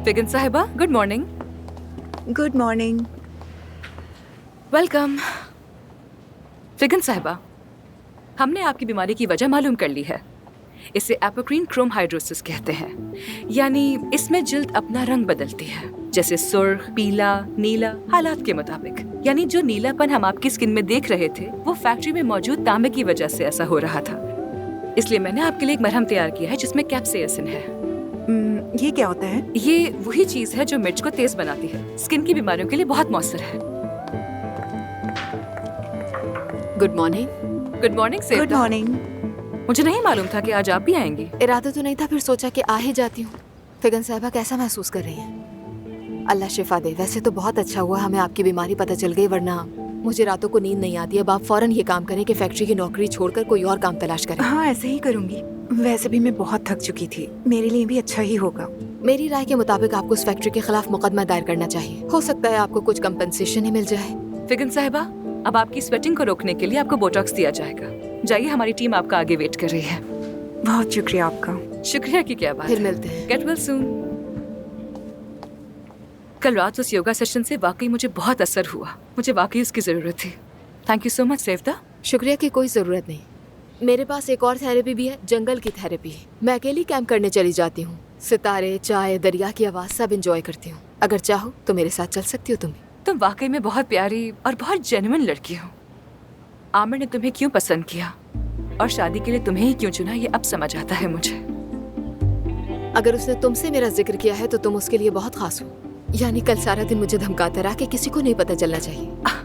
फिगन साहिबा, good morning. Good morning. Welcome. फिगन साहिबा, हमने आपकी बीमारी की वजह मालूम कर ली है। इसे एपोक्रीन क्रोम हाइड्रोसिस कहते हैं, यानी इसमें जिल्द अपना रंग बदलती है, जैसे सुर्ख, पीला, नीला, हालात के मुताबिक। यानी जो नीलापन हम आपकी स्किन में देख रहे थे वो फैक्ट्री में मौजूद तांबे की वजह से ऐसा हो रहा था। इसलिए मैंने आपके लिए एक मरहम तैयार किया है जिसमें कैप्सेसिन है। ये क्या होता है? ये वही चीज है जो मिर्च को तेज बनाती है। स्किन की बीमारियों के लिए बहुत मौसर है। Good morning. Good morning good Sevata. Morning. मुझे नहीं मालूम था कि आज आप भी आएंगी। इरादा तो नहीं था, फिर सोचा कि आ ही जाती हूँ। फिगन साहिबा कैसा महसूस कर रही हैं? अल्लाह शिफा दे। वैसे तो बहुत अच्छा हुआ हमें आपकी बीमारी पता चल गई, वरना मुझे रातों को नींद नहीं आती। अब आप फौरन ये काम करें कि फैक्ट्री की नौकरी छोड़कर कोई और काम तलाश करें। हाँ, ऐसे ही करूंगी। वैसे भी मैं बहुत थक चुकी थी, मेरे लिए भी अच्छा ही होगा। मेरी राय के मुताबिक आपको उस फैक्ट्री के खिलाफ मुकदमा दायर करना चाहिए। हो सकता है आपको कुछ कंपनसेशन ही मिल जाए। फिगन साहिबा, अब आपकी स्वेटिंग को रोकने के लिए आपको बोटॉक्स दिया जाएगा। जाइए, हमारी टीम आपका आगे वेट कर रही है। बहुत शुक्रिया आपका। शुक्रिया की क्या बात फिर है। मिलते हैं। Get well soon. कल रात उस योगा सेशन से वाकई मुझे बहुत असर हुआ। मुझे वाकई उसकी जरूरत थी। Thank you so much Sevata. शुक्रिया की कोई ज़रूरत नहीं। मेरे पास एक और थेरेपी भी है, जंगल की थेरेपी। मैं अकेली कैंप करने चली जाती हूँ। सितारे, चाय, दरिया की आवाज़ सब एंजॉय करती हूँ। अगर चाहो तो मेरे साथ चल सकती हो तुम भी। तुम वाकई में बहुत प्यारी और बहुत जेन्युइन लड़की हो। आमिर ने तुम्हें क्यों पसंद किया और शादी के लिए तुम्हें ही क्यों चुना, ये अब समझ आता है मुझे। अगर उसने तुमसे मेरा जिक्र किया है तो तुम उसके लिए बहुत खास हो। यानी कल सारा दिन मुझे धमकाता रहा कि किसी को नहीं पता चलना चाहिए।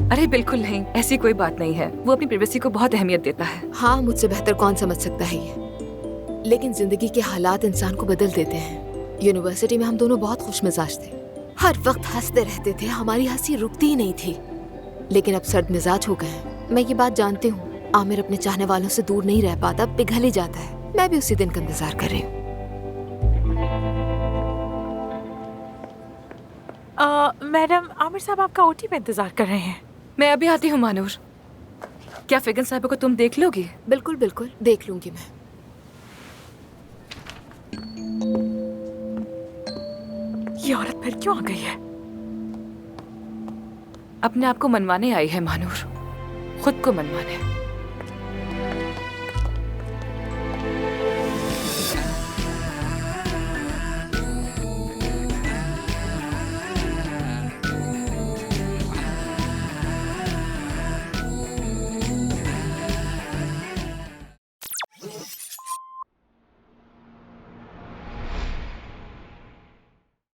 अरे बिल्कुल नहीं, ऐसी कोई बात नहीं है। वो अपनी प्राइवेसी को बहुत अहमियत देता है। हाँ, मुझसे बेहतर कौन समझ सकता है ये। लेकिन जिंदगी के हालात इंसान को बदल देते हैं। यूनिवर्सिटी में हम दोनों बहुत खुशमिजाज थे, हर वक्त हंसते रहते थे, हमारी हंसी रुकती ही नहीं थी। लेकिन अब सर्द मिजाज हो गए हैं। मैं ये बात जानती हूँ, आमिर अपने चाहने वालों से दूर नहीं रह पाता, पिघल ही जाता है। मैं भी उसी दिन का इंतजार कर रही हूँ। मैडम, आमिर साहब आपका ओटी पे इंतजार कर रहे हैं। मैं अभी आती हूँ मानूर। क्या फिगन साहिबा को तुम देख लोगी? बिल्कुल बिल्कुल, देख लूंगी मैं। ये औरत फिर क्यों आ गई है? अपने आप को मनवाने आई है मानूर, खुद को मनवाने।